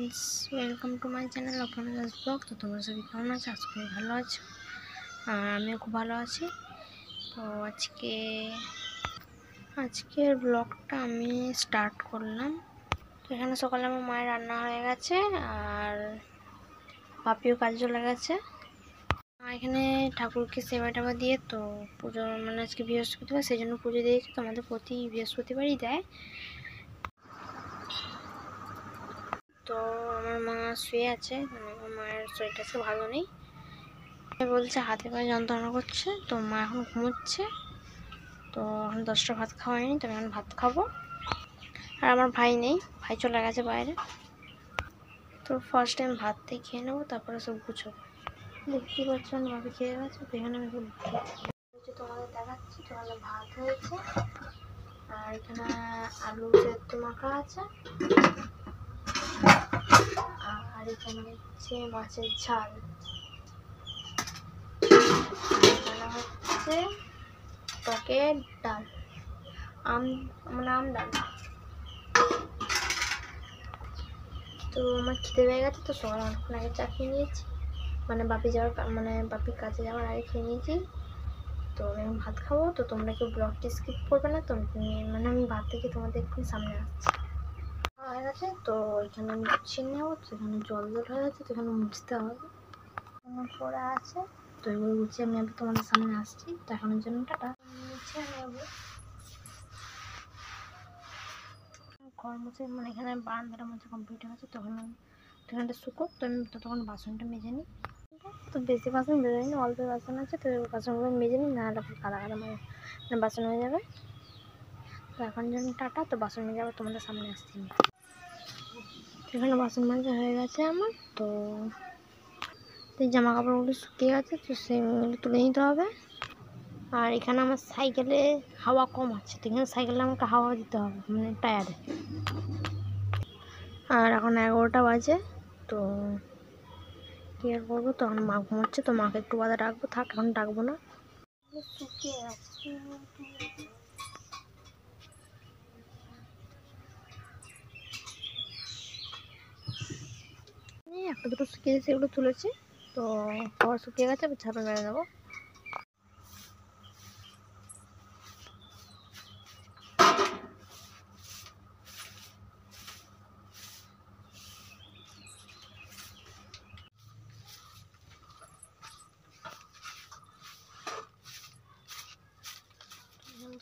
Friends, welcome to my channel Aparna Das blog. তো তোমরা সবাই কেমন আছো? আজকে ভালো আছো, আর আমিও খুব ভালো আছি। তো আজকের ব্লগটা আমি স্টার্ট করলাম। তো এখানে সকালে আমার মায়ের রান্না হয়ে গেছে, আর পাপিও কাজ চলে গেছে। এখানে ঠাকুরকে সেবা টেবা দিয়ে তো পুজো, মানে আজকে বৃহস্পতিবার, সেই জন্য পুজো দিয়েছে। তো আমাদের প্রতি বৃহস্পতিবারই দেয়। তো আমার মা শুয়ে আছে, আমার মায়ের শরীরটা আজকে ভালো নেই, বলছে হাতে পায়ে যন্ত্রণা করছে। তো মা এখন ঘুমোচ্ছে। তো এখন 10টা ভাত খাওয়া হয়নি, তো এখন ভাত খাবো। আর আমার ভাই নেই, ভাই চলে গেছে বাইরে। তো ফার্স্ট টাইম ভাতটাই খেয়ে নেবো, তারপরে সব গুছাবো। দেখতেই পাচ্ছেন ভাবে খেয়ে গেছে। তো এখানে আমি তোমাদের দেখাচ্ছি। তো এখানে ভাত হয়েছে, আর এখানে আলু সেদ্ধ মাখা আছে, আর এখানে হচ্ছে মাছের ঝাল, এখানে হচ্ছে টকের ডাল, আম ডাল। তো আমার খেতে পেয়ে গেছে। তো সকালে অনেকক্ষণ আগে চা খেয়ে নিয়েছি, বাপি কাজে যাওয়ার আগে খেয়ে নিয়েছি। তো আমি এখন ভাত খাবো। তো তোমরা কেউ ব্লগটি স্কিপ করবে না। তো আমি ভাত থেকে তোমাদের এক্ষুনি সামনে আসছি। হয়ে গেছে। তো এখানে আমি গুছিয়ে নেবো। তো এখানে জল হয়ে গেছে, তো এখানে মুছতে হবে, পড়ে আছে। তো এগুলো গুছিয়ে আমি তোমাদের সামনে আসছি। তো এখনের জন্য টাটা। মুছে নেবো ঘর মুছে, মানে এখানে বারান্দাটার মধ্যে কমপ্লিট হয়ে গেছে। তখন এখানটা শুকোক, তো আমি তখন বাসনটা মেজে নিই। তো বেশি বাসন বেজে নিই, অল্প বাসন আছে। তো বাসনগুলো মেজে নিই, না হলে কাদা কাদা মানে বাসন হয়ে যাবে। তো এখন জন্য টাটা। তো বাসন মেজে আবার তোমাদের সামনে আসছি। এখানে বাসন মাজা হয়ে গেছে আমার। তো জামা কাপড়গুলো শুকিয়ে গেছে, তো সেগুলো তুলে নিতে হবে। আর এখানে আমার সাইকেলে হাওয়া কম আছে, তো এখানে সাইকেলে আমাকে হাওয়া দিতে হবে, মানে টায়ারে। আর এখন 11টা বাজে। তো কি আর করবো, তো এখন মা ঘুমাচ্ছে। তো মাকে একটু বাদে ডাকবো, থাক এখন ডাকবো না। শুকিয়ে গেছে, একটা দুটো শুকিয়ে গেছে, এগুলো তুলেছি। তো খাবার শুকিয়ে গেছে, ঝাড়ু মেরে দেবো।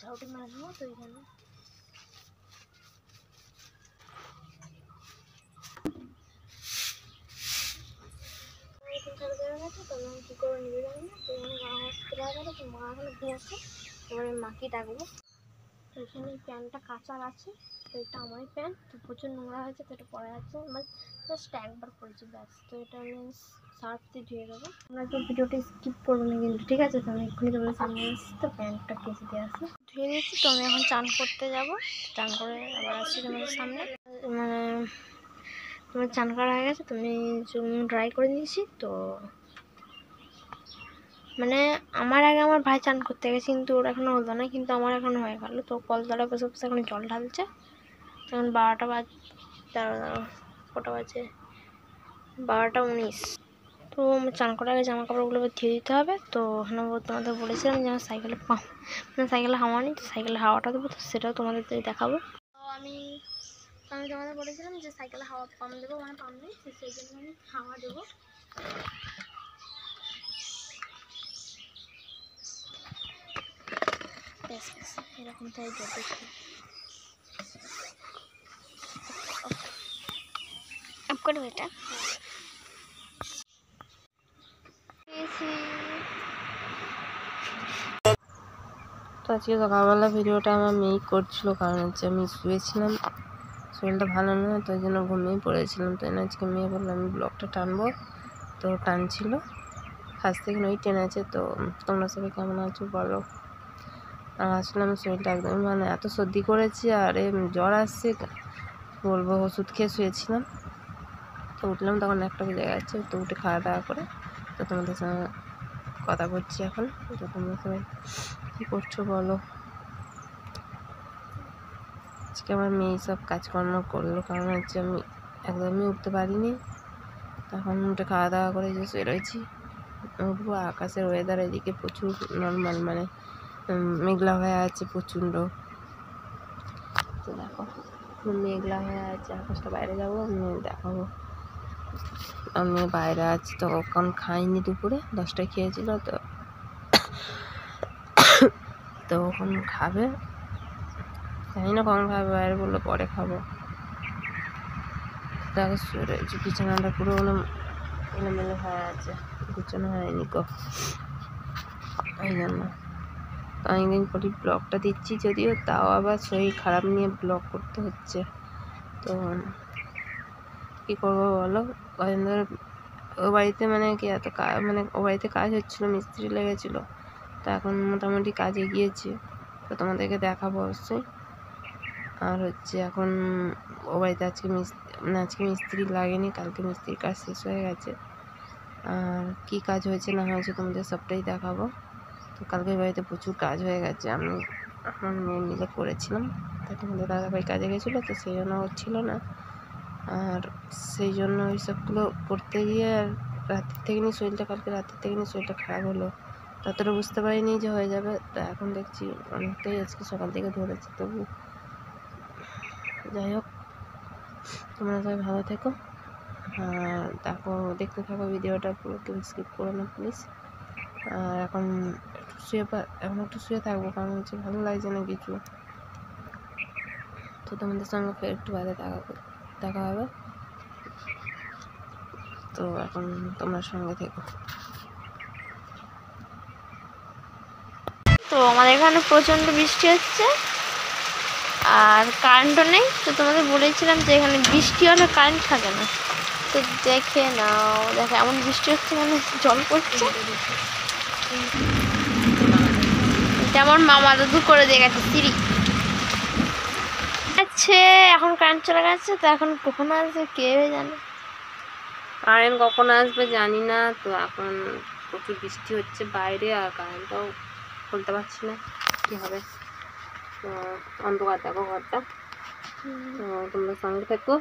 ঝাড়ুটি মেরে দেবো। তো এখানে ঝাড়ু দেওয়া গেছে। তো আমি কী করে নিয়ে যাবো না। তো এখানে মা হসপিটালে গেলো। তো মা এখানে ঘুমাচ্ছে। এবার আমি মাকে ডাকবো। তো এখানে প্যান্টটা কাচার আছে। তো এটা আমারই প্যান্ট। তো প্রচুর নোংরা হয়েছে, তো এটা পরে আছে, মানে জাস্ট একবার পরেছি, ব্যাস। তো এটা আমি সার্ফ দিয়ে ধুয়ে দেবো। তোমরা কেউ ভিডিওটা স্কিপ করবো না কিন্তু, ঠিক আছে? তো আমি এক্ষুনি তোমাদের সামনে আসছি। তো প্যান্টটা কেচে দিয়ে আসি, ধুয়ে দিচ্ছি। তো আমি এখন চান করতে যাবো। চান করে আবার আসছি তোমাদের সামনে। মানে তোমার চান করা হয়ে গেছে, তুমি চুল ড্রাই করে দিয়েছি। তো মানে আমার আগে আমার ভাই চান করতে গেছে, কিন্তু ওর এখনো হলো না, কিন্তু আমার এখনো হয়ে গেল। তো কলতলায় বসে বসে এখন জল ঢালছে। তখন 12টা বাজে, কটা বাজে, 12টা 19। তো আমার চান করার আগে জামা কাপড়গুলো ধুয়ে দিতে হবে। তো ওখানে তোমাদের বলেছিলাম যে আমার সাইকেলে সাইকেলে হাওয়া নেই, তো সাইকেলে হাওয়াটা দেবো। তো সেটাও তোমাদের দেখাবো। তো আমি তোমাদের বলেছিলাম যে সাইকেলে হাওয়া পাম্প দেবো, মানে পাম্প নেই, সেই জন্য আমি হাওয়া দেবো। এরকম তাই যথেষ্ট। অফ করে এটা তো আজকে সকালবেলা ভিডিওটা আমার মেয়েই করছিল, কারণ হচ্ছে আমি শুয়েছিলাম, শরীরটা ভালো না, তো ওই জন্য ঘুমিয়ে পড়েছিলাম। তো আজকে মেয়ে বললো আমি ব্লগটা টানবো, তো টানছিল, ফার্স্ট থেকে ওই টেনেছে। তো তোমরা সবাই কেমন আছো বলো। আর আসলে আমার শরীরটা একদমই মানে এত সর্দি করেছি, আর জ্বর আসছে বলবো। ওষুধ খেয়ে শুয়েছিলাম, তো উঠলাম তখন 1টা বেজে গেছে। তো উঠে খাওয়া দাওয়া করে তো তোমাদের সঙ্গে কথা বলছি এখন। তো তোমরা সবাই কী করছো বলো। আজকে আমার মেয়ে সব কাজকর্ম করলো, কারণ হচ্ছে আমি একদমই উঠতে পারিনি। তখন উঠে খাওয়া দাওয়া করে যে শুয়ে রয়েছি। উঠবো। আকাশের ওয়েদার এদিকে প্রচুর নর্মাল, মানে মেঘলা হয়ে আছে প্রচণ্ড। তো দেখো মেঘলা হয়ে আছে, আকাশটা বাইরে যাবো আমি দেখাবো। আমি বাইরে আছি, তো কখন খাইনি, দুপুরে 10টায় খেয়েছিল, তো কখন খাবে জানি না, কখন খাবে, বাইরে বললো পরে খাবো। দেখো শুয়ে রয়েছে, বিছানাটা পুরো এলোমেলো হয়ে আছে, গুছানো হয়নি গো। ওই জন্য অনেকদিন পরই ব্লগটা দিচ্ছি, যদিও তাও আবার শরীর খারাপ নিয়ে ব্লগ করতে হচ্ছে। তো কী করবো বলো, কদিন ধরে ও বাড়িতে মানে কি এত মানে ও বাড়িতে কাজ হচ্ছিলো, মিস্ত্রি লেগেছিলো, তো এখন মোটামুটি কাজে গিয়েছে, তো তোমাদেরকে দেখাবো অবশ্যই। আর হচ্ছে এখন ও বাড়িতে আজকে মিস্ত্রি লাগেনি, কালকে মিস্ত্রির কাজ শেষ হয়ে গেছে। আর কী কাজ হয়েছে না হয়েছে তোমাদের সবটাই দেখাবো। তো কালকে বাড়িতে প্রচুর কাজ হয়ে গেছে, আমি আমার মেয়ে মিলে করেছিলাম। তো তোমাদের দাদাভাই কাজে গেছিলো, তো সেই জন্য হচ্ছিল না। আর সেই জন্য ওই সবগুলো করতে গিয়ে আর কালকে রাতের থেকে শরীরটা খারাপ হলো, ততটা বুঝতে পারিনি যে হয়ে যাবে। তো এখন দেখছি অনেকটাই আজকে সকাল থেকে ধরেছে। তবু যাই হোক, তোমরা সবাই ভালো থেকো। আর দেখতে থাকো ভিডিওটা, পুরো কেউ স্কিপ করো না প্লিজ। আর এখন একটু শুয়ে থাকবো, কারণ হচ্ছে ভালো লাগছে না কিছু। তো তোমাদের সঙ্গে ফের একটু বাদে দেখা হবে। তো এখন তোমার সঙ্গে থেকো। তো আমাদের এখানে প্রচণ্ড বৃষ্টি হচ্ছে আর কারেন্টও নেই। তো তোমাদের বলেছিলাম যে এখানে বৃষ্টি হলে কারেন্ট থাকে না। তো দেখে নাও, দেখো এমন বৃষ্টি হচ্ছে, এখানে জল পড়ছে, যেমন মামা দাদু করে দিয়ে গেছে সিঁড়ি আছে। এখন কারেন্ট চলে গেছে, তো এখন কখন আসবে কে জানে। কারেন্ট কখন আসবে জানি না। তো এখন প্রচুর বৃষ্টি হচ্ছে বাইরে, আর কারেন্টটাও খুলতে পারছি না, কী হবে। তো অন্ধকার দেখো ঘরটা। তো তোমরা সঙ্গে থেকো।